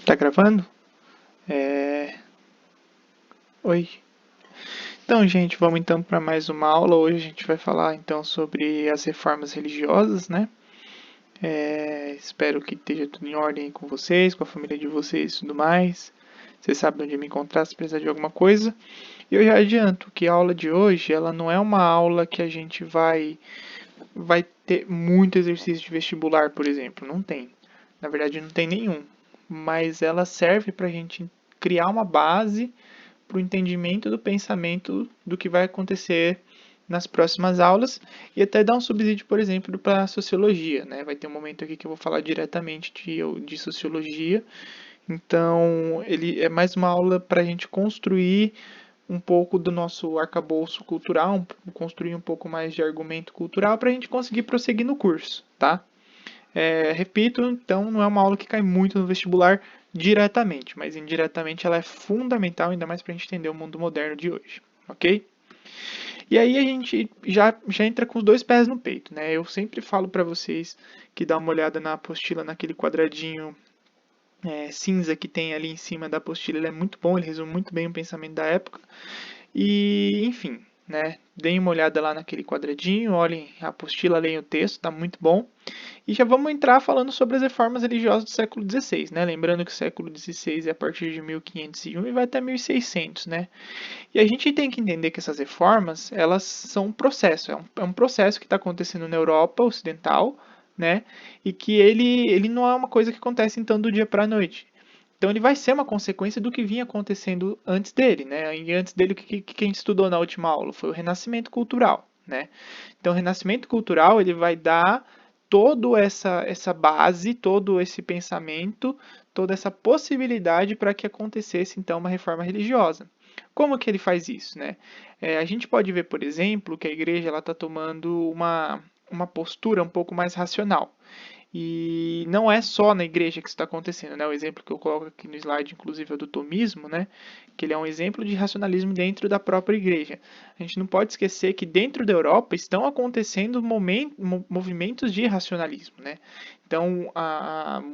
Tá gravando? É... Oi. Então, gente, vamos então para mais uma aula. Hoje a gente vai falar então sobre as reformas religiosas, né? Espero que esteja tudo em ordem aí com vocês, com a família de vocês e tudo mais. Vocês sabem onde me encontrar se precisar de alguma coisa. E eu já adianto que a aula de hoje, ela não é uma aula que a gente vai ter muito exercício de vestibular, por exemplo. Não tem. Na verdade, não tem nenhum. Mas ela serve para a gente criar uma base para o entendimento do pensamento do que vai acontecer nas próximas aulas e até dar um subsídio, por exemplo, para a sociologia, né? Vai ter um momento aqui que eu vou falar diretamente de sociologia, então ele é mais uma aula para a gente construir um pouco do nosso arcabouço cultural, construir um pouco mais de argumento cultural para a gente conseguir prosseguir no curso, tá? Repito, então não é uma aula que cai muito no vestibular diretamente, mas indiretamente ela é fundamental, ainda mais para a gente entender o mundo moderno de hoje, ok? E aí a gente já entra com os dois pés no peito, né? Eu sempre falo para vocês que dá uma olhada na apostila, naquele quadradinho cinza que tem ali em cima da apostila, ele é muito bom, ele resume muito bem o pensamento da época. E, enfim, né? Deem uma olhada lá naquele quadradinho, olhem a apostila, leiam o texto, tá muito bom. E já vamos entrar falando sobre as reformas religiosas do século XVI, né? Lembrando que o século XVI é a partir de 1501 e vai até 1600, né? E a gente tem que entender que essas reformas, elas são um processo, é um processo que está acontecendo na Europa Ocidental, né? E que ele não é uma coisa que acontece então do dia para a noite. Então ele vai ser uma consequência do que vinha acontecendo antes dele, né? E antes dele, o que a gente estudou na última aula? Foi o renascimento cultural, né? Então o renascimento cultural ele vai dar toda essa base, todo esse pensamento, toda essa possibilidade para que acontecesse então uma reforma religiosa. Como que ele faz isso, né? A gente pode ver, por exemplo, que a igreja está tomando uma postura um pouco mais racional. E não é só na igreja que isso está acontecendo, né? O exemplo que eu coloco aqui no slide, inclusive, é do tomismo, né? Que ele é um exemplo de racionalismo dentro da própria igreja. A gente não pode esquecer que dentro da Europa estão acontecendo movimentos de racionalismo, né? Então,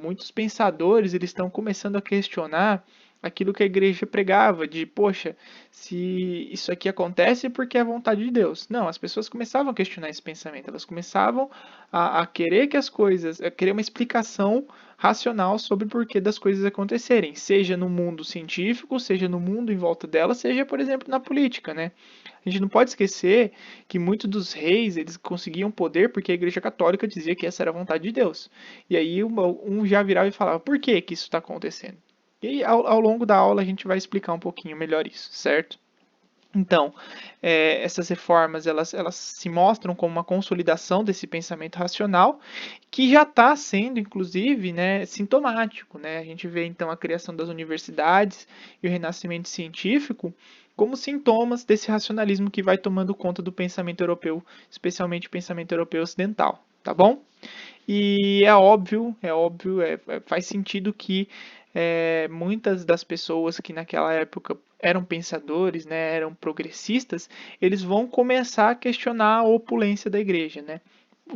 muitos pensadores eles estão começando a questionar aquilo que a igreja pregava, de, poxa, se isso aqui acontece porque é a vontade de Deus. Não, as pessoas começavam a questionar esse pensamento, elas começavam a querer que as coisas, a querer uma explicação racional sobre o porquê das coisas acontecerem, seja no mundo científico, seja no mundo em volta dela, seja, por exemplo, na política, né? A gente não pode esquecer que muitos dos reis, eles conseguiam poder porque a Igreja Católica dizia que essa era a vontade de Deus. E aí um já virava e falava, por que que isso está acontecendo? E aí, ao longo da aula a gente vai explicar um pouquinho melhor isso, certo? Então, essas reformas elas se mostram como uma consolidação desse pensamento racional que já está sendo, inclusive, né, sintomático. Né? A gente vê então a criação das universidades e o renascimento científico como sintomas desse racionalismo que vai tomando conta do pensamento europeu, especialmente o pensamento europeu ocidental. Tá bom? E faz sentido que muitas das pessoas que naquela época eram pensadores, né, eram progressistas, eles vão começar a questionar a opulência da igreja, né?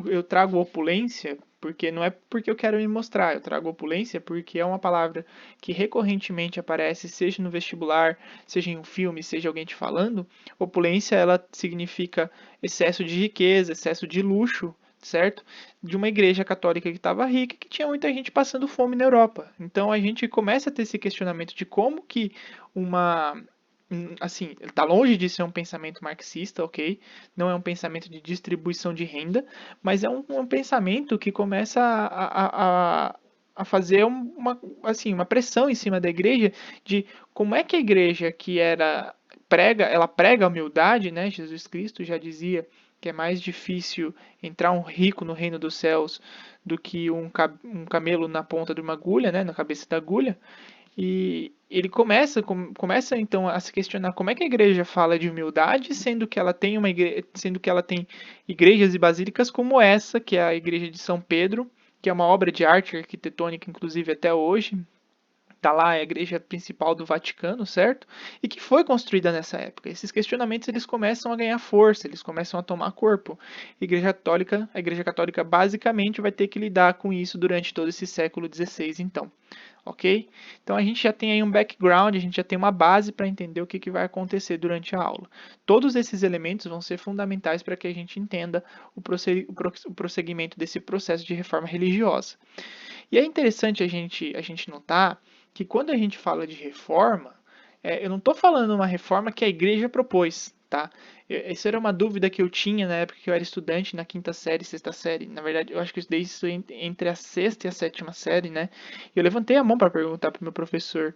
Eu trago opulência porque não é porque eu quero me mostrar, eu trago opulência porque é uma palavra que recorrentemente aparece, seja no vestibular, seja em um filme, seja alguém te falando. Opulência, ela significa excesso de riqueza, excesso de luxo, certo? De uma igreja católica que estava rica, que tinha muita gente passando fome na Europa. Então a gente começa a ter esse questionamento de como que uma assim, está longe de ser um pensamento marxista, ok? Não é um pensamento de distribuição de renda, mas é um pensamento que começa a fazer uma pressão em cima da igreja de como é que a igreja que ela prega a humildade, né? Jesus Cristo já dizia que é mais difícil entrar um rico no reino dos céus do que um camelo na ponta de uma agulha, né? Na cabeça da agulha. E ele começa então a se questionar como é que a igreja fala de humildade, sendo que ela tem igrejas e basílicas como essa, que é a igreja de São Pedro, que é uma obra de arte arquitetônica, inclusive até hoje, Está lá a igreja principal do Vaticano, certo? E que foi construída nessa época. Esses questionamentos eles começam a ganhar força, eles começam a tomar corpo. A Igreja Católica basicamente vai ter que lidar com isso durante todo esse século XVI, então. Ok? Então a gente já tem aí um background, a gente já tem uma base para entender o que vai acontecer durante a aula. Todos esses elementos vão ser fundamentais para que a gente entenda o prosseguimento desse processo de reforma religiosa. E é interessante a gente notar que quando a gente fala de reforma, eu não estou falando uma reforma que a igreja propôs, tá? Essa era uma dúvida que eu tinha na época que eu era estudante, na quinta série, sexta série. Na verdade, eu acho que eu estudei isso entre a sexta e a sétima série, né? E eu levantei a mão para perguntar para o meu professor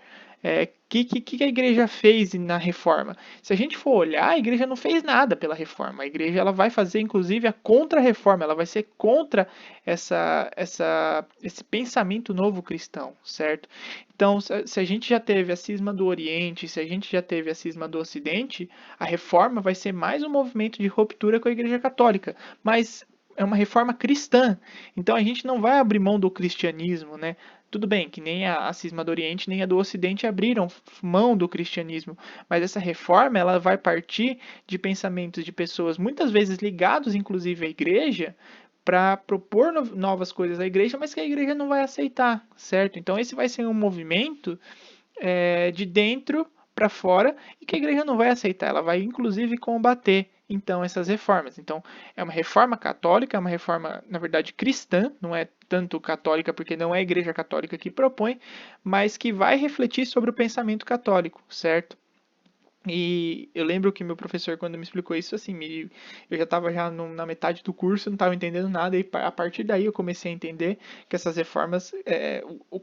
que a igreja fez na reforma. Se a gente for olhar, a igreja não fez nada pela reforma. A igreja ela vai fazer, inclusive, a contra-reforma. Ela vai ser contra esse pensamento novo cristão, certo? Então, se a gente já teve a cisma do Oriente, se a gente já teve a cisma do Ocidente, a reforma vai ser mais um movimento de ruptura com a Igreja Católica. Mas é uma reforma cristã. Então a gente não vai abrir mão do cristianismo, né? Tudo bem que nem a cisma do Oriente nem a do Ocidente abriram mão do cristianismo, mas essa reforma ela vai partir de pensamentos de pessoas muitas vezes ligados inclusive à igreja para propor novas coisas à igreja, mas que a igreja não vai aceitar, certo? Então esse vai ser um movimento de dentro para fora e que a igreja não vai aceitar, ela vai inclusive combater então essas reformas. Então é uma reforma católica, é uma reforma na verdade cristã, não é tanto católica porque não é a igreja católica que propõe, mas que vai refletir sobre o pensamento católico, certo? E eu lembro que meu professor, quando me explicou isso, assim, eu já estava na metade do curso, não estava entendendo nada, e a partir daí eu comecei a entender que essas reformas,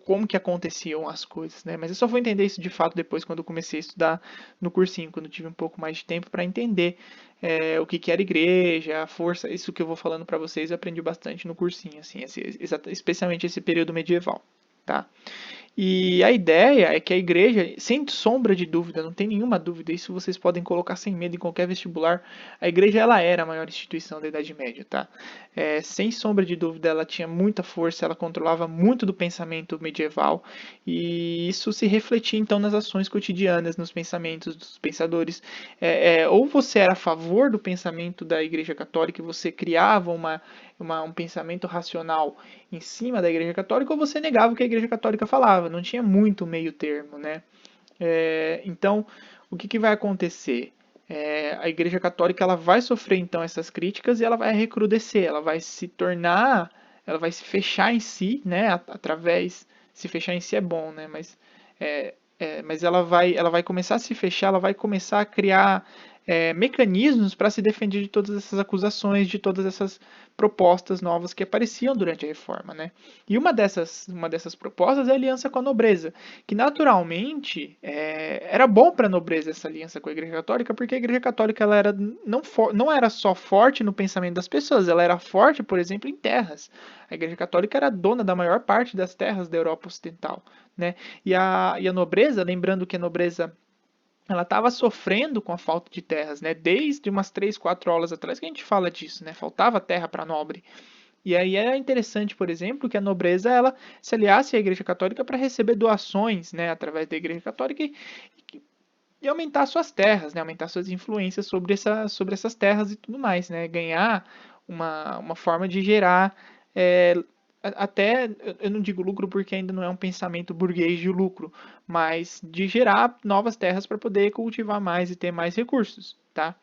como que aconteciam as coisas, né? Mas eu só vou entender isso de fato depois, quando eu comecei a estudar no cursinho, quando eu tive um pouco mais de tempo para entender o que era igreja, a força, isso que eu vou falando para vocês, eu aprendi bastante no cursinho, assim, especialmente esse período medieval, tá? E a ideia é que a igreja, sem sombra de dúvida, não tem nenhuma dúvida, isso vocês podem colocar sem medo em qualquer vestibular, a igreja ela era a maior instituição da Idade Média, tá? Sem sombra de dúvida, ela tinha muita força, ela controlava muito do pensamento medieval, e isso se refletia então nas ações cotidianas, nos pensamentos dos pensadores. Ou você era a favor do pensamento da Igreja Católica e você criava um pensamento racional em cima da Igreja Católica, ou você negava o que a Igreja Católica falava. Não tinha muito meio termo, né? Então, o que vai acontecer? A Igreja Católica ela vai sofrer então essas críticas e ela vai recrudescer, ela vai se tornar, ela vai se fechar em si, né? Através, se fechar em si é bom, né? Mas ela vai começar a se fechar, ela vai começar a criar mecanismos para se defender de todas essas acusações, de todas essas propostas novas que apareciam durante a reforma, né? E uma dessas propostas é a aliança com a nobreza, que naturalmente era bom para a nobreza essa aliança com a Igreja Católica, porque a Igreja Católica ela era, não era só forte no pensamento das pessoas, ela era forte, por exemplo, em terras. A Igreja Católica era dona da maior parte das terras da Europa Ocidental, né? E a nobreza, lembrando que a nobreza ela estava sofrendo com a falta de terras, né? Desde umas 3, 4 aulas atrás que a gente fala disso, né? Faltava terra para nobre. E aí era interessante, por exemplo, que a nobreza ela se aliasse à Igreja Católica para receber doações, né, através da Igreja Católica e aumentar suas terras, né, aumentar suas influências sobre essas terras e tudo mais, né, ganhar uma forma de gerar até, eu não digo lucro porque ainda não é um pensamento burguês de lucro, mas de gerar novas terras para poder cultivar mais e ter mais recursos, tá?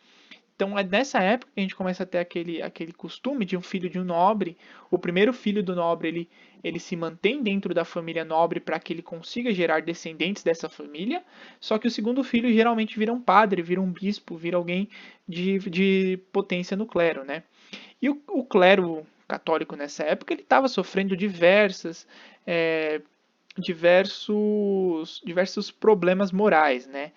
Então é nessa época que a gente começa a ter aquele costume de um filho de um nobre. O primeiro filho do nobre ele se mantém dentro da família nobre para que ele consiga gerar descendentes dessa família. Só que o segundo filho geralmente vira um padre, vira um bispo, vira alguém de potência no clero, né? E o clero católico nessa época ele estava sofrendo diversos problemas morais, né?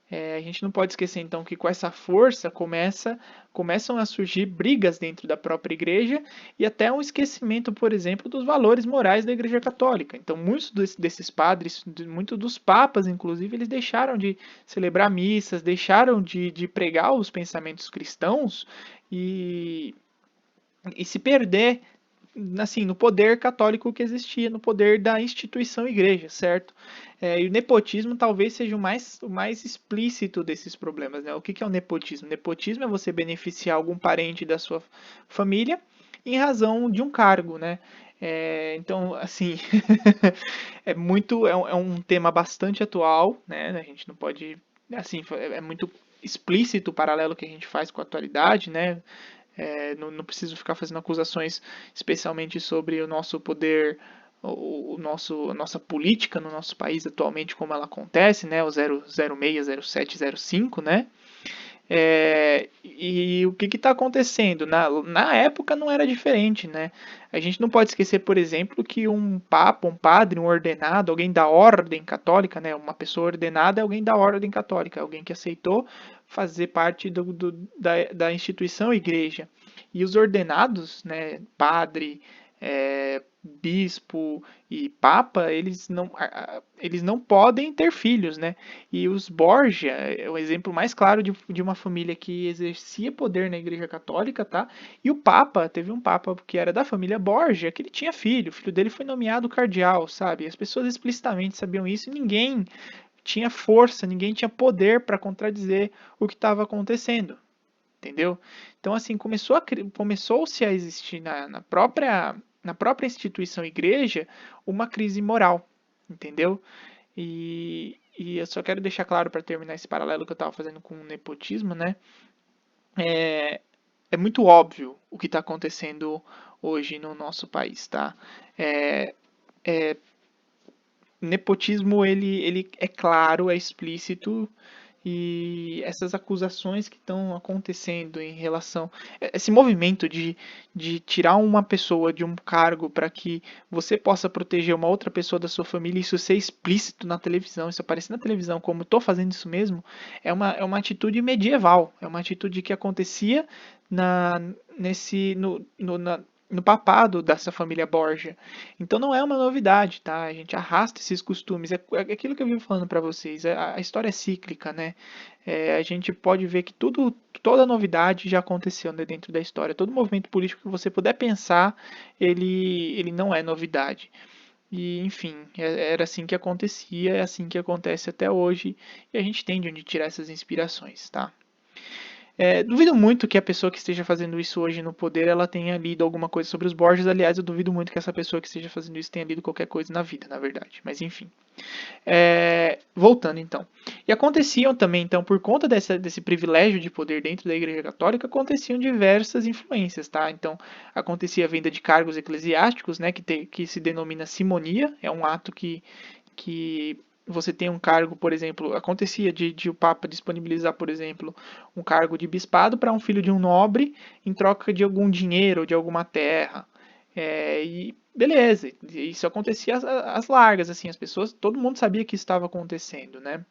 A gente não pode esquecer então que com essa força começam a surgir brigas dentro da própria igreja e até um esquecimento, por exemplo, dos valores morais da Igreja Católica. Então, muitos desses padres, muitos dos papas, inclusive, eles deixaram de celebrar missas, deixaram de pregar os pensamentos cristãos e se perder assim, no poder católico que existia, no poder da instituição igreja, certo? E o nepotismo talvez seja o mais explícito desses problemas, né? O que é o nepotismo? Nepotismo é você beneficiar algum parente da sua família em razão de um cargo, né? Então, assim, é um tema bastante atual, né? A gente não pode, assim, é muito explícito o paralelo que a gente faz com a atualidade, né? Não preciso ficar fazendo acusações especialmente sobre o nosso poder, a nossa política no nosso país atualmente, como ela acontece, né? O 006, 07, 05, né? E o que está acontecendo? Na época não era diferente, né? A gente não pode esquecer, por exemplo, que um papa, um padre, um ordenado, alguém da ordem católica, né? Uma pessoa ordenada é alguém da ordem católica, alguém que aceitou fazer parte da instituição igreja. E os ordenados, né? Padre, bispo e papa, eles não podem ter filhos, né? E os Borgia é o exemplo mais claro de uma família que exercia poder na Igreja Católica, tá? E o Papa, teve um Papa que era da família Borgia, que ele tinha filho, o filho dele foi nomeado cardeal, sabe? As pessoas explicitamente sabiam isso e ninguém tinha força, ninguém tinha poder para contradizer o que estava acontecendo, entendeu? Então, assim, começou-se a existir na própria instituição igreja uma crise moral, entendeu? E eu só quero deixar claro para terminar esse paralelo que eu estava fazendo com o nepotismo, né? É, é muito óbvio o que está acontecendo hoje no nosso país, tá? É, nepotismo ele é claro, é explícito e essas acusações que estão acontecendo em relação esse movimento de tirar uma pessoa de um cargo para que você possa proteger uma outra pessoa da sua família, isso ser explícito na televisão, isso aparecer na televisão como estou fazendo isso mesmo, é uma atitude medieval, é uma atitude que acontecia na, nesse, no, na, no papado dessa família Borgia. Então não é uma novidade, tá? A gente arrasta esses costumes. É aquilo que eu vivo falando para vocês. A história é cíclica, né? A gente pode ver que toda novidade já aconteceu, né, dentro da história. Todo movimento político que você puder pensar, ele não é novidade. E, enfim, era assim que acontecia, é assim que acontece até hoje, e a gente tem de onde tirar essas inspirações, tá? Duvido muito que a pessoa que esteja fazendo isso hoje no poder ela tenha lido alguma coisa sobre os Borges. Aliás, eu duvido muito que essa pessoa que esteja fazendo isso tenha lido qualquer coisa na vida, na verdade. Mas enfim. Voltando então. E aconteciam também, então, por conta desse privilégio de poder dentro da Igreja Católica, aconteciam diversas influências, tá? Então, acontecia a venda de cargos eclesiásticos, né, que se denomina simonia, é um ato que você tem um cargo, por exemplo, acontecia de o Papa disponibilizar, por exemplo, um cargo de bispado para um filho de um nobre em troca de algum dinheiro ou de alguma terra. E beleza, isso acontecia às largas, assim, as pessoas, todo mundo sabia que isso estava acontecendo, né?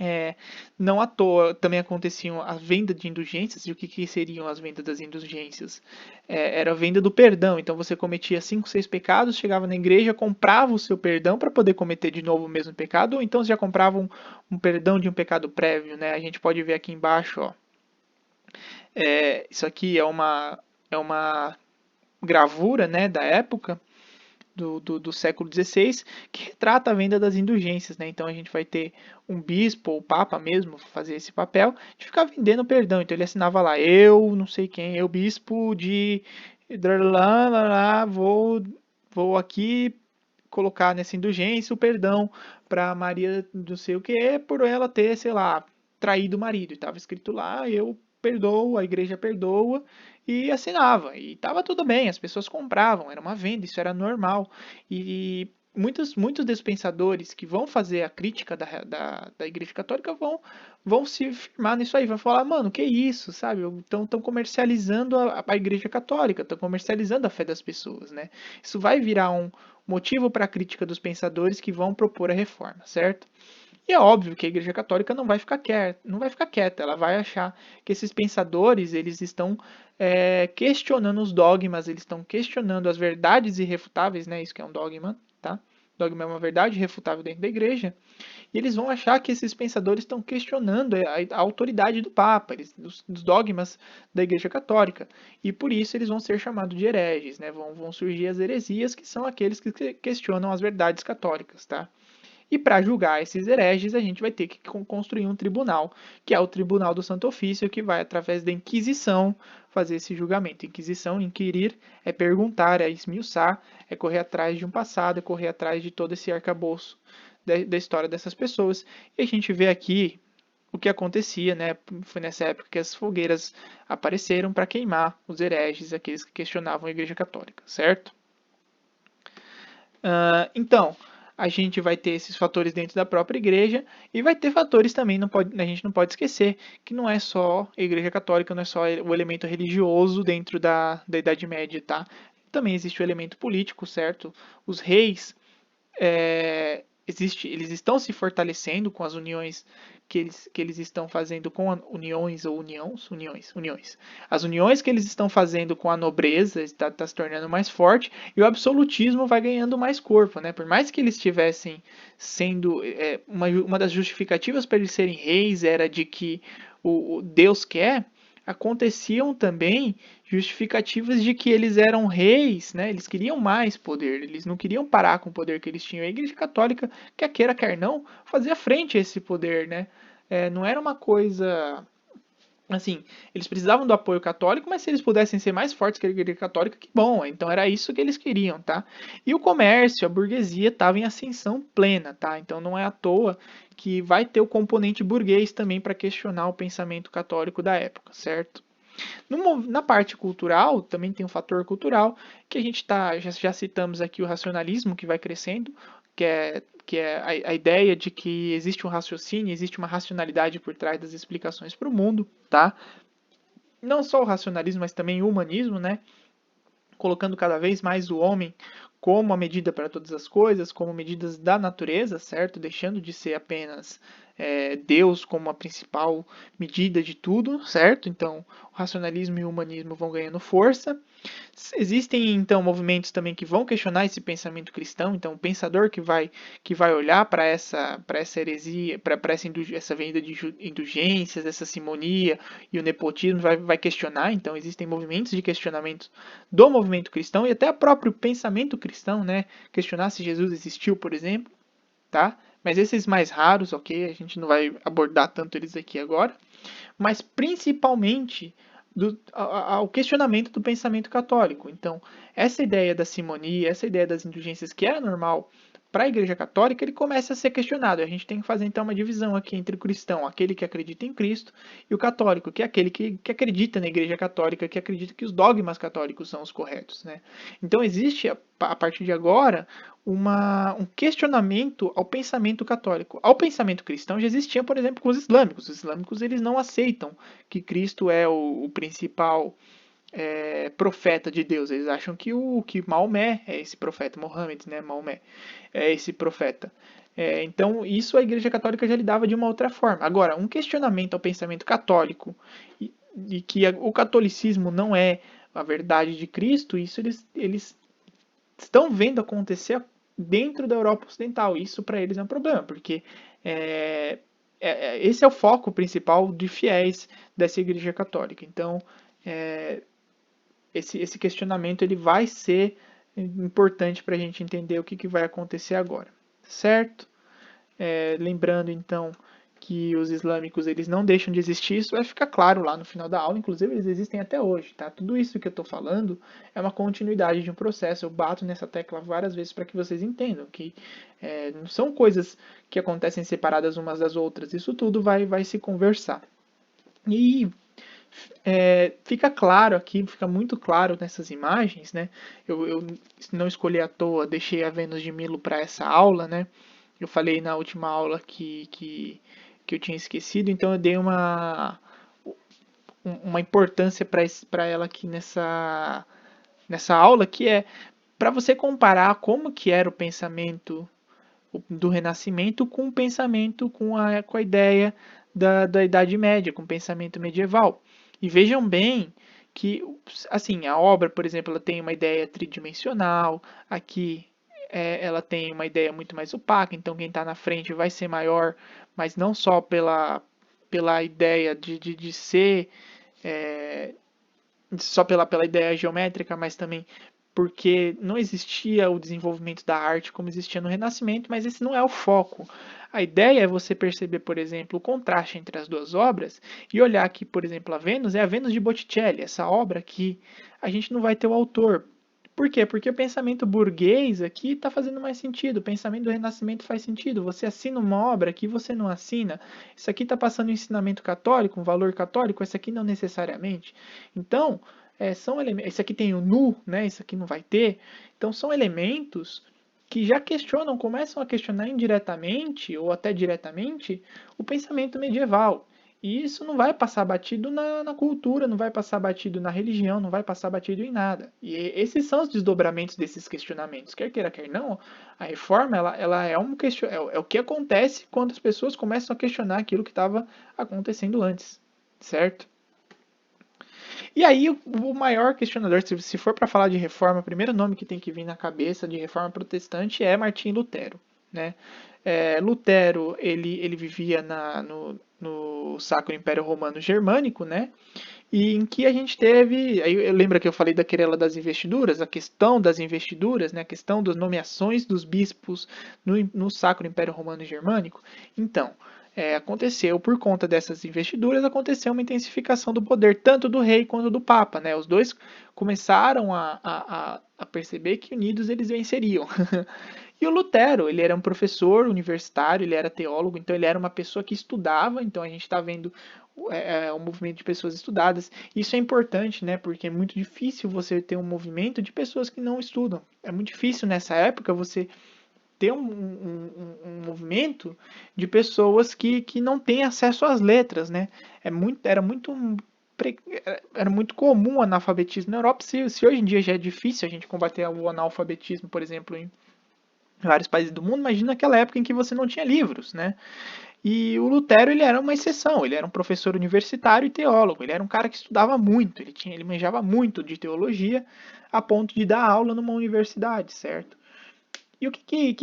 É, não à toa também aconteciam a venda de indulgências, e o que seriam as vendas das indulgências? Era a venda do perdão, então você cometia 5, 6 pecados, chegava na igreja, comprava o seu perdão para poder cometer de novo o mesmo pecado, ou então você já comprava um perdão de um pecado prévio, né? A gente pode ver aqui embaixo, ó. Isso aqui é uma gravura, né, da época, do século XVI, que retrata a venda das indulgências, né? Então a gente vai ter um bispo ou papa mesmo fazer esse papel de ficar vendendo perdão. Então ele assinava lá, eu não sei quem, eu bispo de vou aqui colocar nessa indulgência o perdão para Maria não sei o que por ela ter, sei lá, traído o marido. E estava escrito lá, eu perdoo, a igreja perdoa, e assinava. E estava tudo bem, as pessoas compravam, era uma venda, isso era normal. E muitos desses pensadores que vão fazer a crítica da Igreja Católica vão se firmar nisso aí, vão falar, mano, que isso, sabe? Estão comercializando a Igreja Católica, estão comercializando a fé das pessoas, né? Isso vai virar um motivo para a crítica dos pensadores que vão propor a reforma, certo? E é óbvio que a Igreja Católica não vai ficar quieta, ela vai achar que esses pensadores eles estão questionando os dogmas, eles estão questionando as verdades irrefutáveis, né? Isso que é um dogma, tá? Dogma é uma verdade irrefutável dentro da igreja. E eles vão achar que esses pensadores estão questionando a autoridade do Papa, dos dogmas da Igreja Católica. E por isso eles vão ser chamados de hereges, né? Vão surgir as heresias, que são aqueles que questionam as verdades católicas, tá? E para julgar esses hereges, a gente vai ter que construir um tribunal, que é o Tribunal do Santo Ofício, que vai, através da Inquisição, fazer esse julgamento. Inquisição, inquirir, é perguntar, é esmiuçar, é correr atrás de um passado, é correr atrás de todo esse arcabouço da história dessas pessoas. E a gente vê aqui o que acontecia, né? Foi nessa época que as fogueiras apareceram para queimar os hereges, aqueles que questionavam a Igreja Católica, certo? Então, a gente vai ter esses fatores dentro da própria igreja e vai ter fatores também, a gente não pode esquecer que não é só a Igreja Católica, não é só o elemento religioso dentro da Idade Média, tá? Também existe o elemento político, certo? Os reis eles estão se fortalecendo com as uniões que eles estão fazendo com uniões ou uniões. As uniões que eles estão fazendo com a nobreza está se tornando mais forte e o absolutismo vai ganhando mais corpo, né? Por mais que eles estivessem sendo uma das justificativas para eles serem reis era de que o Deus quer, aconteciam também justificativas de que eles eram reis, né? Eles queriam mais poder, eles não queriam parar com o poder que eles tinham. A Igreja Católica, quer queira, quer não, fazia frente a esse poder, né? Não era uma coisa assim, eles precisavam do apoio católico, mas se eles pudessem ser mais fortes que a Igreja Católica, que bom. Então era isso que eles queriam, tá? E o comércio, a burguesia estava em ascensão plena, tá? Então não é à toa que vai ter o componente burguês também para questionar o pensamento católico da época, certo? Na parte cultural, também tem um fator cultural, que a gente já citamos aqui o racionalismo, que vai crescendo, que é a ideia de que existe um raciocínio, existe uma racionalidade por trás das explicações para o mundo, tá? Não só o racionalismo, mas também o humanismo, né? Colocando cada vez mais o homem como a medida para todas as coisas, como medidas da natureza, certo? Deixando de ser apenas Deus como a principal medida de tudo, certo? Então, o racionalismo e o humanismo vão ganhando força. Existem então movimentos também que vão questionar esse pensamento cristão, então o pensador que vai olhar para essa heresia, para essa venda de indulgências, essa simonia e o nepotismo vai questionar, então existem movimentos de questionamento do movimento cristão e até o próprio pensamento cristão, né? Questionar se Jesus existiu, por exemplo, tá? Mas esses mais raros, ok, a gente não vai abordar tanto eles aqui agora, mas principalmente ao questionamento do pensamento católico. Então, essa ideia da simonia, essa ideia das indulgências que era normal para a Igreja Católica, ele começa a ser questionado. A gente tem que fazer então uma divisão aqui entre o cristão, aquele que acredita em Cristo, e o católico, que é aquele que acredita na Igreja Católica, que acredita que os dogmas católicos são os corretos, né? Então existe a partir de agora um questionamento ao pensamento católico. Ao pensamento cristão já existia, por exemplo, com os islâmicos. Os islâmicos eles não aceitam que Cristo é o principal profeta de Deus. Eles acham que Maomé é esse profeta, Mohammed, né? Maomé é esse profeta. Então, isso a Igreja Católica já lidava de uma outra forma. Agora, um questionamento ao pensamento católico e que o catolicismo não é a verdade de Cristo, isso eles estão vendo acontecer dentro da Europa Ocidental. Isso para eles é um problema, porque esse é o foco principal de fiéis dessa Igreja Católica. Então, esse questionamento ele vai ser importante para a gente entender o que vai acontecer agora, certo? Lembrando então que os islâmicos eles não deixam de existir, isso vai ficar claro lá no final da aula, inclusive eles existem até hoje, tá? Tudo isso que eu estou falando é uma continuidade de um processo, eu bato nessa tecla várias vezes para que vocês entendam que não são coisas que acontecem separadas umas das outras, isso tudo vai se conversar. E fica claro aqui, fica muito claro nessas imagens, né? Eu não escolhi à toa, deixei a Vênus de Milo para essa aula, né? Eu falei na última aula que eu tinha esquecido, então eu dei uma importância para ela aqui nessa aula, que é para você comparar como que era o pensamento do Renascimento com o pensamento, com a ideia da Idade Média, com o pensamento medieval. E vejam bem que, assim, a obra, por exemplo, ela tem uma ideia tridimensional, aqui ela tem uma ideia muito mais opaca, então quem está na frente vai ser maior, mas não só pela ideia de ser, é, só pela ideia geométrica, mas também porque não existia o desenvolvimento da arte como existia no Renascimento, mas esse não é o foco. A ideia é você perceber, por exemplo, o contraste entre as duas obras e olhar que, por exemplo, a Vênus é a Vênus de Botticelli, essa obra que a gente não vai ter o autor. Por quê? Porque o pensamento burguês aqui está fazendo mais sentido, o pensamento do Renascimento faz sentido. Você assina uma obra que você não assina. Isso aqui está passando um ensinamento católico, um valor católico, esse aqui não necessariamente. Então, são elementos. Esse aqui tem o nu, né? Esse aqui não vai ter. Então, são elementos que já questionam, começam a questionar indiretamente ou até diretamente o pensamento medieval. E isso não vai passar batido na cultura, não vai passar batido na religião, não vai passar batido em nada. E esses são os desdobramentos desses questionamentos. Quer queira, quer não, a reforma ela é, é o que acontece quando as pessoas começam a questionar aquilo que estava acontecendo antes, certo? E aí, o maior questionador, se for para falar de reforma, o primeiro nome que tem que vir na cabeça de reforma protestante é Martim Lutero. Né? Lutero ele vivia no Sacro Império Romano Germânico, né? E em que a gente teve, aí lembra que eu falei da querela das investiduras, a questão das investiduras, né, a questão das nomeações dos bispos no Sacro Império Romano Germânico? Então, aconteceu, por conta dessas investiduras, aconteceu uma intensificação do poder, tanto do rei quanto do papa, né? Os dois começaram a perceber que unidos eles venceriam. E o Lutero, ele era um professor universitário, ele era teólogo, então ele era uma pessoa que estudava, então a gente está vendo um movimento de pessoas estudadas. Isso é importante, né? Porque é muito difícil você ter um movimento de pessoas que não estudam. É muito difícil nessa época você ter um movimento de pessoas que não têm acesso às letras, né? Era muito comum o analfabetismo na Europa. Se hoje em dia já é difícil a gente combater o analfabetismo, por exemplo, em vários países do mundo, imagina naquela época em que você não tinha livros, né? E o Lutero ele era uma exceção, ele era um professor universitário e teólogo, ele era um cara que estudava muito, ele manjava muito de teologia a ponto de dar aula numa universidade, certo? E o que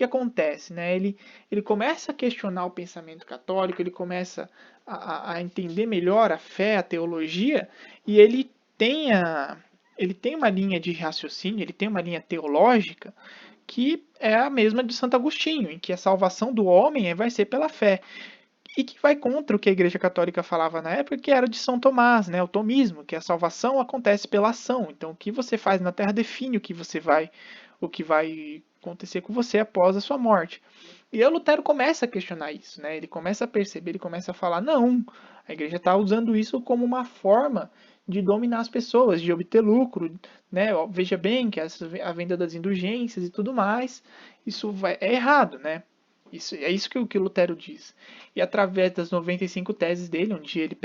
acontece, né? Ele começa a questionar o pensamento católico, ele começa a entender melhor a fé, a teologia, e ele tem uma linha de raciocínio, ele tem uma linha teológica que é a mesma de Santo Agostinho, em que a salvação do homem vai ser pela fé. E que vai contra o que a Igreja Católica falava na época, que era de São Tomás, né, o tomismo, que a salvação acontece pela ação. Então, o que você faz na Terra define o que vai acontecer com você após a sua morte. E aí o Lutero começa a questionar isso, né? Ele começa a perceber, ele começa a falar, não, a Igreja está usando isso como uma forma de dominar as pessoas, de obter lucro, né? Veja bem que a venda das indulgências e tudo mais, é errado, né? É isso que o Lutero diz. E através das 95 teses dele, onde ele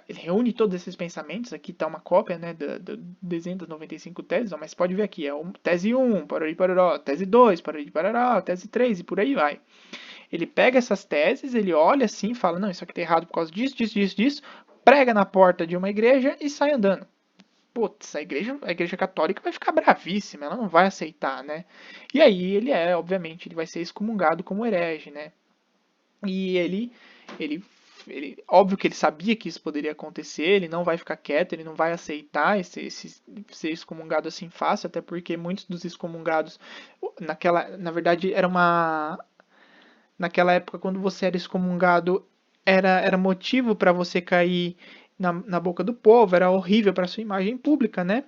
reúne todos esses pensamentos, aqui está uma cópia, né, do desenho das 95 teses, ó, mas pode ver aqui, tese 1, parará, tese 2, parará, tese 3 e por aí vai. Ele pega essas teses, ele olha assim, fala, não, isso aqui está errado por causa disso, disso, disso, disso, prega na porta de uma igreja e sai andando. Putz, a igreja católica vai ficar bravíssima, ela não vai aceitar, né? E aí obviamente, ele vai ser excomungado como herege, né? E ele, óbvio que ele sabia que isso poderia acontecer, ele não vai ficar quieto, ele não vai aceitar ser excomungado assim fácil, até porque muitos dos excomungados, na verdade, naquela época, quando você era excomungado, era motivo para você cair na boca do povo, era horrível para sua imagem pública, né?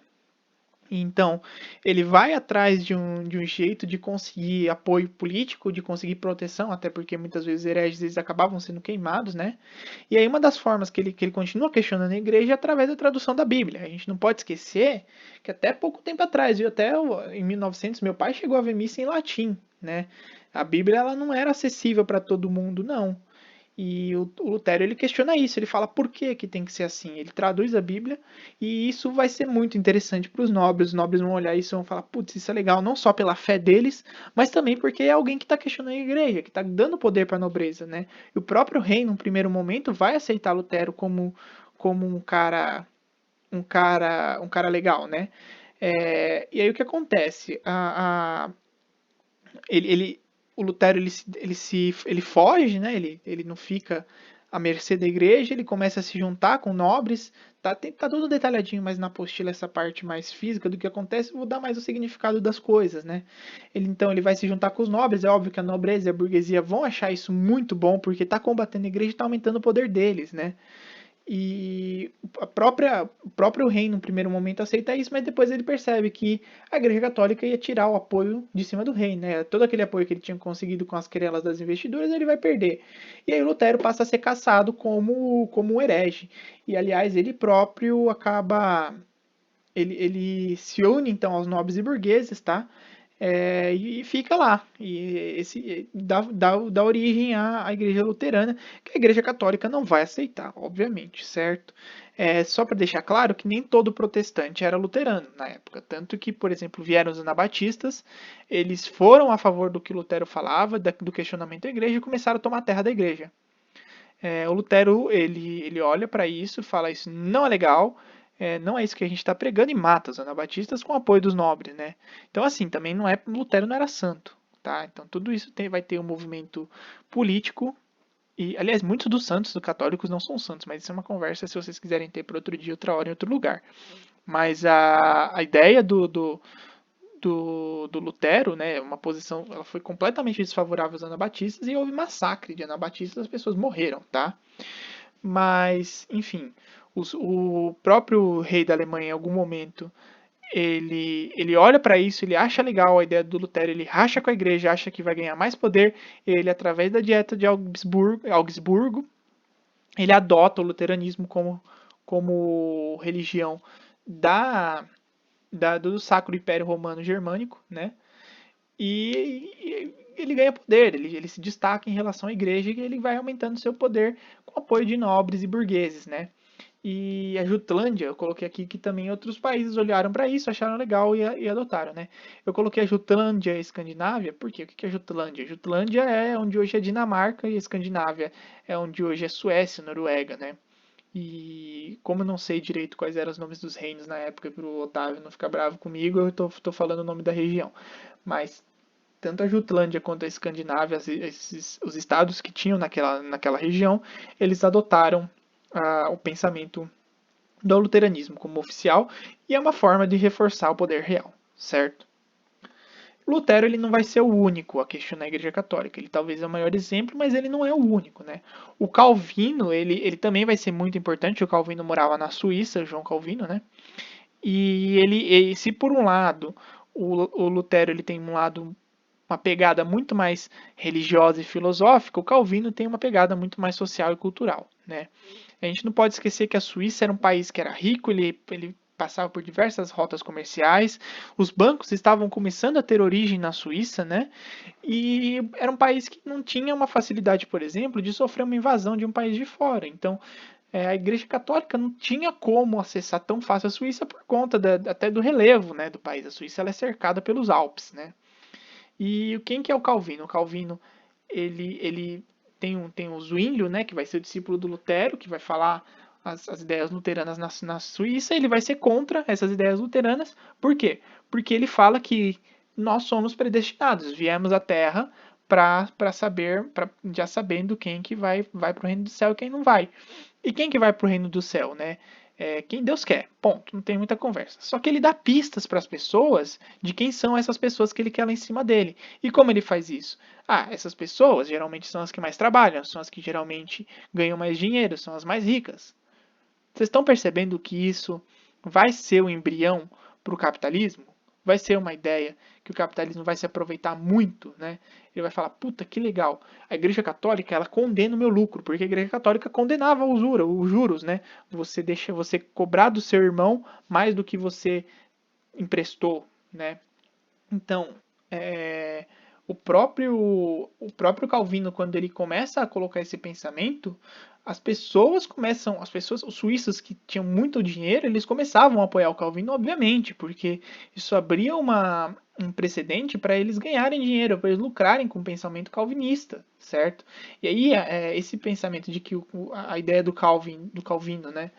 Então, ele vai atrás de um jeito de conseguir apoio político, de conseguir proteção, até porque muitas vezes hereges eles acabavam sendo queimados, né? E aí uma das formas que ele continua questionando a igreja é através da tradução da Bíblia. A gente não pode esquecer que até pouco tempo atrás, viu? Até em 1900, meu pai chegou a ver missa em latim, né? A Bíblia ela não era acessível para todo mundo, não. E o Lutero ele questiona isso, ele fala por que, que tem que ser assim. Ele traduz a Bíblia e isso vai ser muito interessante para os nobres. Os nobres vão olhar isso e vão falar: putz, isso é legal, não só pela fé deles, mas também porque é alguém que está questionando a igreja, que está dando poder para a nobreza. Né? E o próprio rei, num primeiro momento, vai aceitar Lutero como um cara legal, né? E aí o que acontece? Ele, ele- o Lutero ele foge, né? Ele não fica à mercê da igreja, ele começa a se juntar com nobres. Tá tudo detalhadinho mais na apostila, essa parte mais física do que acontece. Eu vou dar mais o significado das coisas, né? Então ele vai se juntar com os nobres. É óbvio que a nobreza e a burguesia vão achar isso muito bom, porque tá combatendo a igreja e tá aumentando o poder deles, né? E o próprio rei, no primeiro momento, aceita isso, mas depois ele percebe que a Igreja Católica ia tirar o apoio de cima do rei, né? Todo aquele apoio que ele tinha conseguido com as querelas das investiduras, ele vai perder. E aí Lutero passa a ser caçado como um herege. E, aliás, ele próprio acaba... ele se une, então, aos nobres e burgueses, tá? E fica lá. E esse dá origem à Igreja Luterana, que a Igreja Católica não vai aceitar, obviamente, certo? Só para deixar claro que nem todo protestante era luterano na época. Tanto que, por exemplo, vieram os anabatistas, eles foram a favor do que Lutero falava, do questionamento da igreja, e começaram a tomar a terra da igreja. O Lutero, ele olha para isso, fala isso não é legal, não é isso que a gente está pregando e mata os anabatistas com o apoio dos nobres, né? Então, assim, também não é, Lutero não era santo, tá? Então, tudo isso vai ter um movimento político e, aliás, muitos dos santos, dos católicos, não são santos, mas isso é uma conversa se vocês quiserem ter para outro dia, outra hora, em outro lugar. Mas a ideia do Lutero, né, uma posição, ela foi completamente desfavorável aos anabatistas e houve massacre de anabatistas, as pessoas morreram, tá? Mas, enfim, o próprio rei da Alemanha, em algum momento, ele olha para isso, ele acha legal a ideia do Lutero, ele racha com a igreja, acha que vai ganhar mais poder, ele, através da dieta de Augsburgo, ele adota o luteranismo como religião da, do Sacro Império Romano Germânico, né? E ele ganha poder, ele se destaca em relação à igreja e ele vai aumentando seu poder com apoio de nobres e burgueses, né? E a Jutlândia, eu coloquei aqui que também outros países olharam para isso, acharam legal e adotaram, né? Eu coloquei a Jutlândia e a Escandinávia, por quê? O que é a Jutlândia? A Jutlândia é onde hoje é Dinamarca e a Escandinávia é onde hoje é Suécia, Noruega, né? E como eu não sei direito quais eram os nomes dos reinos na época, para o Otávio não ficar bravo comigo, eu tô falando o nome da região. Mas tanto a Jutlândia quanto a Escandinávia, os estados que tinham naquela região, eles adotaram o pensamento do luteranismo como oficial e é uma forma de reforçar o poder real, certo? Lutero ele não vai ser o único a questionar a Igreja Católica. Ele talvez é o maior exemplo, mas ele não é o único, né? O Calvino ele também vai ser muito importante. O Calvino morava na Suíça, o João Calvino, né? Se por um lado o Lutero ele tem um lado uma pegada muito mais religiosa e filosófica, o Calvino tem uma pegada muito mais social e cultural, né? A gente não pode esquecer que a Suíça era um país que era rico, ele passava por diversas rotas comerciais, os bancos estavam começando a ter origem na Suíça, né? E era um país que não tinha uma facilidade, por exemplo, de sofrer uma invasão de um país de fora. Então, a Igreja Católica não tinha como acessar tão fácil a Suíça por conta até do relevo, né, do país. A Suíça ela é cercada pelos Alpes, né? E quem que é o Calvino? O Calvino, ele tem o Zwinglio, né, que vai ser o discípulo do Lutero, que vai falar as ideias luteranas na Suíça, ele vai ser contra essas ideias luteranas. Por quê? Porque ele fala que nós somos predestinados, viemos à Terra para saber, já sabendo quem que vai para o reino do céu e quem não vai. E quem que vai para o reino do céu, né? Quem Deus quer. Ponto. Não tem muita conversa. Só que ele dá pistas para as pessoas de quem são essas pessoas que ele quer lá em cima dele. E como ele faz isso? Essas pessoas geralmente são as que mais trabalham, são as que geralmente ganham mais dinheiro, são as mais ricas. Vocês estão percebendo que isso vai ser o embrião para o capitalismo? Vai ser uma ideia que o capitalismo vai se aproveitar muito, né? Ele vai falar, puta, que legal. A Igreja Católica, ela condena o meu lucro, porque a Igreja Católica condenava a usura, os juros, né? Você cobrar do seu irmão mais do que você emprestou, né? Então, o próprio Calvino, quando ele começa a colocar esse pensamento, os suíços que tinham muito dinheiro, eles começavam a apoiar o Calvino, obviamente, porque isso abria um precedente para eles ganharem dinheiro, para eles lucrarem com o pensamento calvinista, certo? E aí, esse pensamento de que a ideia do Calvino, né,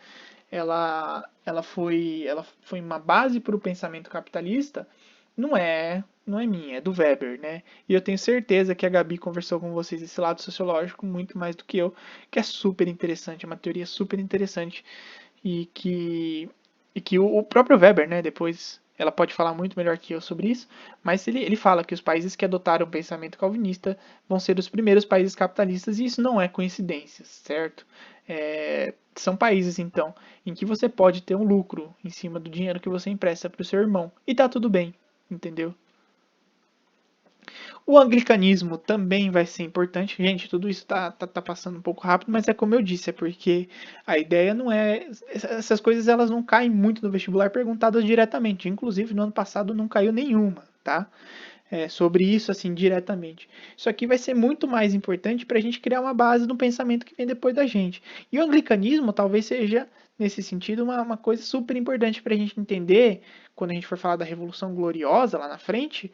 ela foi uma base para o pensamento capitalista, não é minha, é do Weber, né? E eu tenho certeza que a Gabi conversou com vocês esse lado sociológico muito mais do que eu, que é super interessante, é uma teoria super interessante e que o próprio Weber, né, depois ela pode falar muito melhor que eu sobre isso, mas ele fala que os países que adotaram o pensamento calvinista vão ser os primeiros países capitalistas e isso não é coincidência, certo? São países, então, em que você pode ter um lucro em cima do dinheiro que você empresta para o seu irmão e tá tudo bem, entendeu? O anglicanismo também vai ser importante. Gente, tudo isso tá passando um pouco rápido, mas é como eu disse, é porque a ideia não é. Essas coisas elas não caem muito no vestibular perguntadas diretamente. Inclusive, no ano passado não caiu nenhuma, tá? Sobre isso, assim, diretamente. Isso aqui vai ser muito mais importante para a gente criar uma base do pensamento que vem depois da gente. E o anglicanismo talvez seja, nesse sentido, uma coisa super importante para a gente entender, quando a gente for falar da Revolução Gloriosa lá na frente,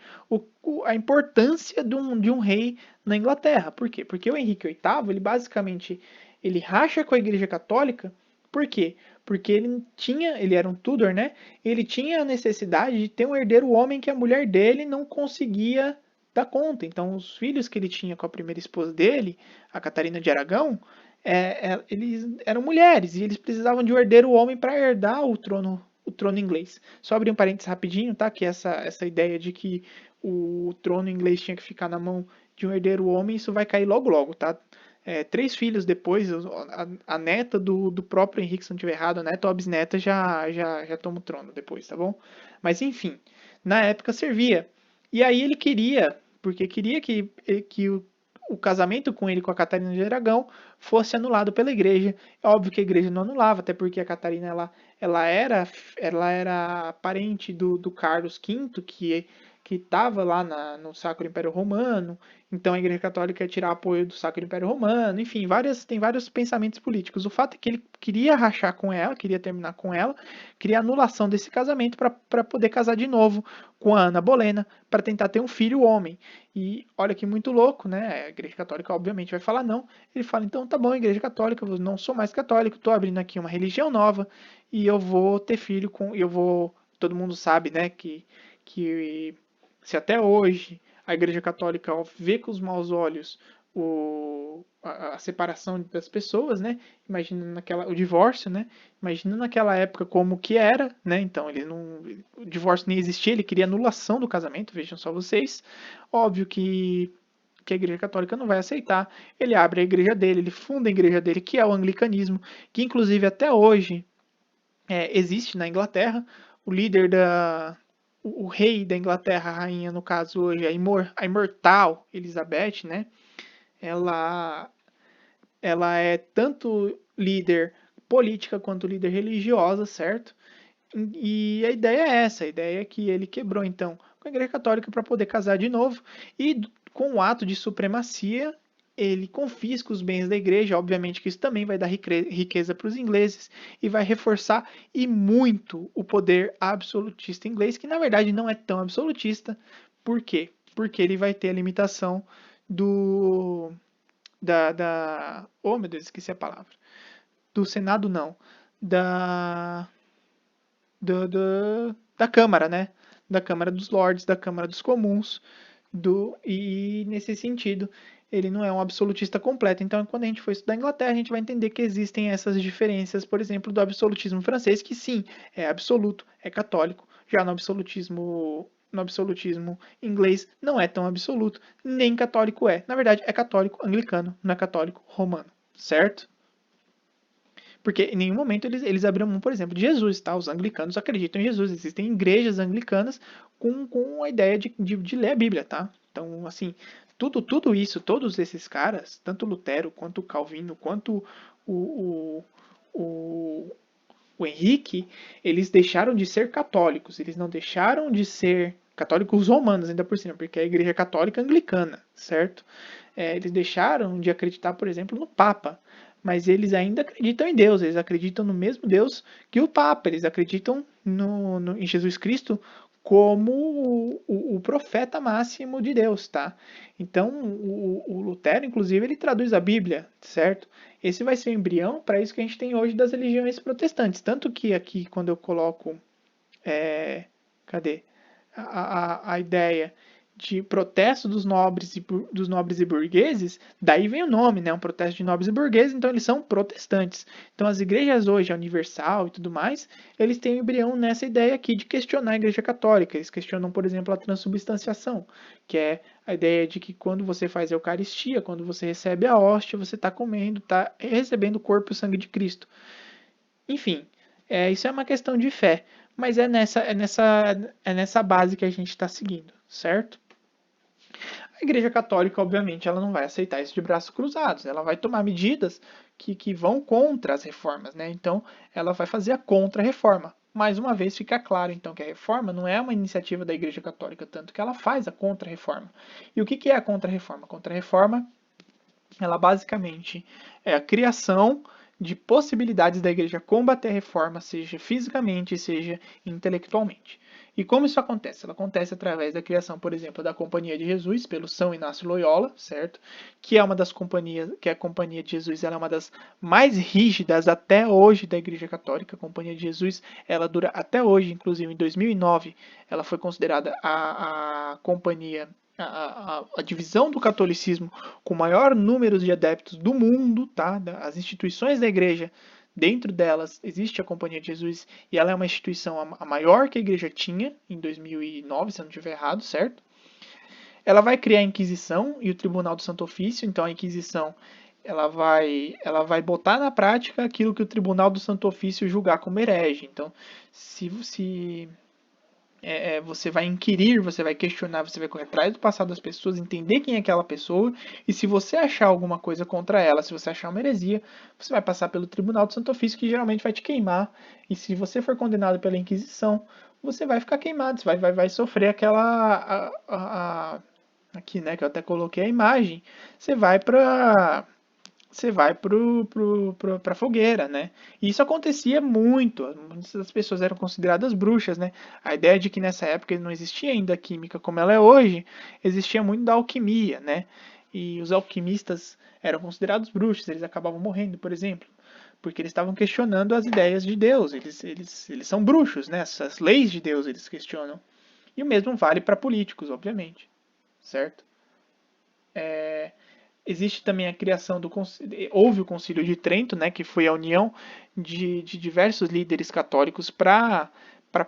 a importância de um rei na Inglaterra. Por quê? Porque o Henrique VIII, ele basicamente ele racha com a Igreja Católica. Por quê? Porque ele era um Tudor, né? Ele tinha a necessidade de ter um herdeiro homem que a mulher dele não conseguia dar conta. Então, os filhos que ele tinha com a primeira esposa dele, a Catarina de Aragão, eles eram mulheres e eles precisavam de um herdeiro homem para herdar o trono inglês. Só abrir um parênteses rapidinho, tá? Que essa ideia de que o trono inglês tinha que ficar na mão de um herdeiro homem, isso vai cair logo logo, tá? 3 filhos depois, a neta do próprio Henrique, se não estiver errado, a neta ou a bisneta já toma o trono depois, tá bom? Mas enfim, na época servia. E aí ele queria, porque queria que o casamento com ele, com a Catarina de Aragão, fosse anulado pela igreja. É óbvio que a igreja não anulava, até porque a Catarina ela era parente do Carlos V, que estava lá no Sacro Império Romano, então a Igreja Católica ia tirar apoio do Sacro Império Romano, enfim, tem vários pensamentos políticos. O fato é que ele queria rachar com ela, queria terminar com ela, queria anulação desse casamento para poder casar de novo com a Ana Bolena, para tentar ter um filho homem. E olha que muito louco, né? A Igreja Católica obviamente vai falar não. Ele fala, então tá bom, Igreja Católica, eu não sou mais católico, estou abrindo aqui uma religião nova e eu vou ter filho com, todo mundo sabe, né, que se até hoje a Igreja Católica vê com os maus olhos a separação das pessoas, né? Imagina o divórcio, né? Imagina naquela época como que era, né? Então o divórcio nem existia, ele queria anulação do casamento, vejam só vocês. Óbvio que a Igreja Católica não vai aceitar. Ele abre a igreja dele, ele funda a igreja dele, que é o anglicanismo, que inclusive até hoje existe na Inglaterra. O líder o rei da Inglaterra, a rainha, no caso hoje, a imortal Elizabeth, né? Ela, ela é tanto líder política quanto líder religiosa, certo? E a ideia é essa, a ideia é que ele quebrou, então, com a Igreja Católica para poder casar de novo, e com o ato de supremacia, ele confisca os bens da igreja, obviamente que isso também vai dar riqueza para os ingleses, e vai reforçar e muito o poder absolutista inglês, que na verdade não é tão absolutista. Por quê? Porque ele vai ter a limitação do... Oh, meu Deus, esqueci a palavra. Do Senado, não. Da da Câmara, né? Da Câmara dos Lordes, da Câmara dos Comuns, e nesse sentido ele não é um absolutista completo. Então, quando a gente for estudar a Inglaterra, a gente vai entender que existem essas diferenças, por exemplo, do absolutismo francês, que sim, é absoluto, é católico. Já no absolutismo inglês não é tão absoluto, nem católico é. Na verdade, é católico anglicano, não é católico romano, certo? Porque em nenhum momento eles abriram mão, por exemplo, de Jesus, tá? Os anglicanos acreditam em Jesus. Existem igrejas anglicanas com a ideia de ler a Bíblia, tá? Então, assim, tudo isso, todos esses caras, tanto Lutero, quanto Calvino, quanto o, o, o Henrique, eles deixaram de ser católicos. Eles não deixaram de ser católicos romanos, ainda por cima, porque é a igreja católica anglicana, certo? Eles deixaram de acreditar, por exemplo, no Papa, mas eles ainda acreditam em Deus, eles acreditam no mesmo Deus que o Papa, eles acreditam em Jesus Cristo como o profeta máximo de Deus, tá? Então, o Lutero, inclusive, ele traduz a Bíblia, certo? Esse vai ser o embrião para isso que a gente tem hoje das religiões protestantes. Tanto que aqui, quando eu coloco, cadê? A ideia de protesto dos nobres e burgueses, daí vem o nome, né? Um protesto de nobres e burgueses, então eles são protestantes. Então as igrejas hoje, a Universal e tudo mais, eles têm um embrião nessa ideia aqui de questionar a Igreja Católica. Eles questionam, por exemplo, a transubstanciação, que é a ideia de que quando você faz a Eucaristia, quando você recebe a hóstia, você está comendo, está recebendo o corpo e o sangue de Cristo. Enfim, isso é uma questão de fé, mas é nessa base que a gente está seguindo, certo? A Igreja Católica, obviamente, ela não vai aceitar isso de braços cruzados, ela vai tomar medidas que vão contra as reformas, né? Então, ela vai fazer a contra-reforma. Mais uma vez, fica claro, então, que a reforma não é uma iniciativa da Igreja Católica, tanto que ela faz a contra-reforma. E o que é a contra-reforma? A contra-reforma, ela basicamente é a criação de possibilidades da igreja combater a reforma, seja fisicamente, seja intelectualmente. E como isso acontece? Ela acontece através da criação, por exemplo, da Companhia de Jesus, pelo São Inácio Loyola, certo? Que é uma das companhias, que a Companhia de Jesus ela é uma das mais rígidas até hoje da Igreja Católica. A Companhia de Jesus, ela dura até hoje, inclusive em 2009, ela foi considerada a companhia a divisão do catolicismo com o maior número de adeptos do mundo, tá? As instituições da igreja, dentro delas existe a Companhia de Jesus e ela é uma instituição a maior que a igreja tinha em 2009, se eu não estiver errado, certo? Ela vai criar a Inquisição e o Tribunal do Santo Ofício, então a Inquisição ela vai botar na prática aquilo que o Tribunal do Santo Ofício julgar como herege. Então, se você vai inquirir, você vai questionar, você vai correr atrás do passado das pessoas, entender quem é aquela pessoa, e se você achar alguma coisa contra ela, se você achar uma heresia, você vai passar pelo Tribunal do Santo Ofício, que geralmente vai te queimar, e se você for condenado pela Inquisição, você vai ficar queimado, você vai sofrer aquela... aqui, né, que eu até coloquei a imagem, você vai pra fogueira, né? E isso acontecia muito. Muitas pessoas eram consideradas bruxas, né? A ideia de que nessa época não existia ainda a química como ela é hoje, existia muito da alquimia, né? E os alquimistas eram considerados bruxos, eles acabavam morrendo, por exemplo, porque eles estavam questionando as ideias de Deus. Eles são bruxos, né? As leis de Deus eles questionam. E o mesmo vale para políticos, obviamente, certo? Existe também a criação do houve o Concílio de Trento, né, que foi a união de diversos líderes católicos para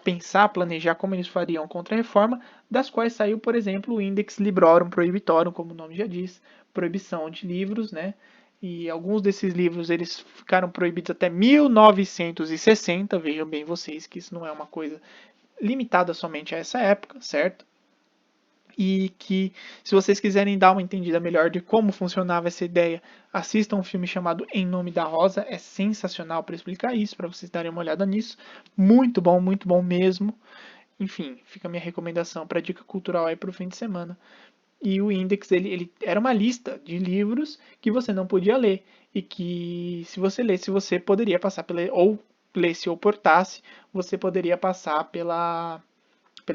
pensar, planejar como eles fariam contra a reforma, das quais saiu, por exemplo, o Index Librorum Prohibitorum, como o nome já diz, proibição de livros, né? E alguns desses livros eles ficaram proibidos até 1960, vejam bem vocês que isso não é uma coisa limitada somente a essa época, certo? E que, se vocês quiserem dar uma entendida melhor de como funcionava essa ideia, assistam um filme chamado Em Nome da Rosa. É sensacional para explicar isso, para vocês darem uma olhada nisso. Muito bom mesmo. Enfim, fica a minha recomendação para dica cultural aí para o fim de semana. E o Index, ele era uma lista de livros que você não podia ler. E que, se você lesse, você poderia passar pela... Ou lesse ou portasse, você poderia passar pela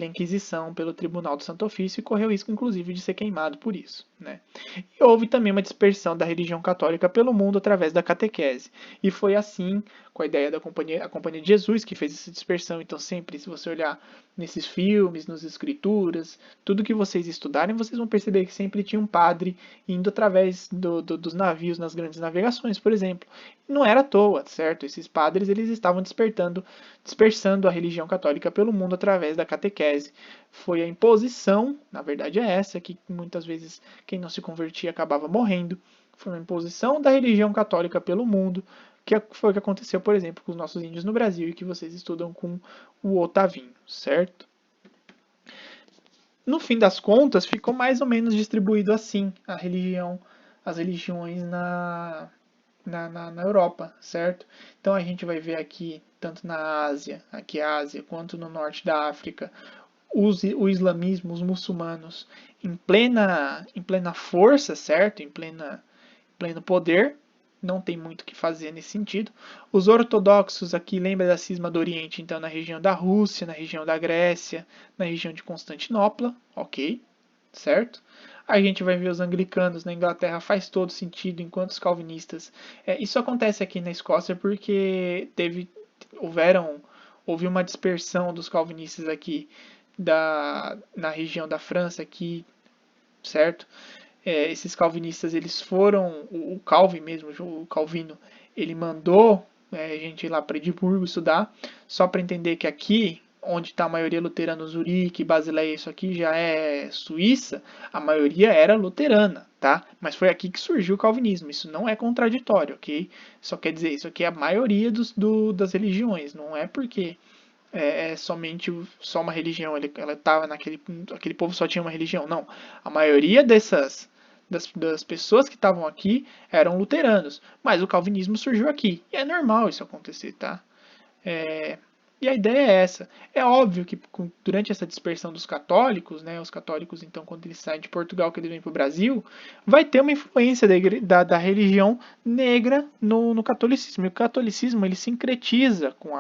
Inquisição, pelo Tribunal do Santo Ofício e correu risco, inclusive, de ser queimado por isso. Né? E houve também uma dispersão da religião católica pelo mundo através da catequese. E foi assim, com a ideia da a Companhia de Jesus, que fez essa dispersão. Então, sempre, se você olhar nesses filmes, nas escrituras, tudo que vocês estudarem, vocês vão perceber que sempre tinha um padre indo através dos navios nas grandes navegações, por exemplo. Não era à toa, certo? Esses padres eles estavam dispersando a religião católica pelo mundo através da catequese. Foi a imposição, na verdade é essa, que muitas vezes quem não se convertia acabava morrendo. Foi uma imposição da religião católica pelo mundo, que foi o que aconteceu, por exemplo, com os nossos índios no Brasil e que vocês estudam com o Otavinho, certo? No fim das contas, ficou mais ou menos distribuído assim as religiões na Europa, certo? Então a gente vai ver aqui, tanto na Ásia, aqui a Ásia, quanto no norte da África, o islamismo, os muçulmanos em plena força, certo? Em pleno poder. não tem muito o que fazer nesse sentido. Os ortodoxos aqui lembra da cisma do Oriente, então na região da Rússia, na região da Grécia, na região de Constantinopla, ok, certo? A gente vai ver os anglicanos na Inglaterra, faz todo sentido, enquanto os calvinistas. Isso acontece aqui na Escócia porque houve uma dispersão dos calvinistas aqui na região da França, aqui, certo? Esses calvinistas, eles foram, o Calvin mesmo, o Calvino, ele mandou a gente ir lá para Edimburgo estudar, só para entender que aqui, onde está a maioria luterana, Zurique, Basileia, isso aqui já é Suíça, a maioria era luterana, tá? Mas foi aqui que surgiu o calvinismo, isso não é contraditório, ok? Só quer dizer, isso aqui é a maioria das religiões, não é porque somente só uma religião, ela estava aquele povo só tinha uma religião, não. A maioria das pessoas que estavam aqui eram luteranos, mas o calvinismo surgiu aqui, e é normal isso acontecer, tá? E a ideia é essa. É óbvio que durante essa dispersão dos católicos, né, os católicos, então, quando eles saem de Portugal, que eles vêm para o Brasil, vai ter uma influência da religião negra no catolicismo. E o catolicismo ele sincretiza com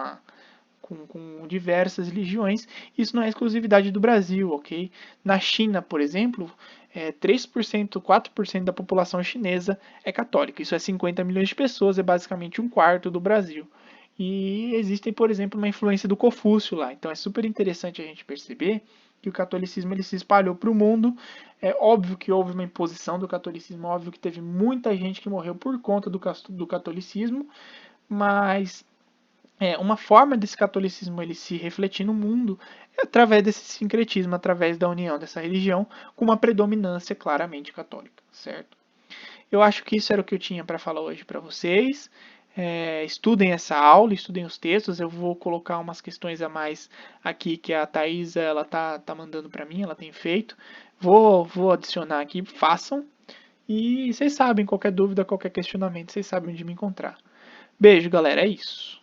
diversas religiões. Isso não é exclusividade do Brasil, ok? Na China, por exemplo, 3%, 4% da população chinesa é católica. Isso é 50 milhões de pessoas, é basicamente um quarto do Brasil. E existe, por exemplo, uma influência do Confúcio lá. Então é super interessante a gente perceber que o catolicismo ele se espalhou para o mundo. É óbvio que houve uma imposição do catolicismo, óbvio que teve muita gente que morreu por conta do catolicismo, mas uma forma desse catolicismo ele se refletir no mundo é através desse sincretismo, através da união dessa religião com uma predominância claramente católica, certo? Eu acho que isso era o que eu tinha para falar hoje para vocês. Estudem essa aula, estudem os textos. Eu vou colocar umas questões a mais aqui que a Thaisa ela tá mandando para mim, ela tem feito. Vou adicionar aqui, façam. E vocês sabem, qualquer dúvida, qualquer questionamento, vocês sabem onde me encontrar. Beijo, galera, é isso.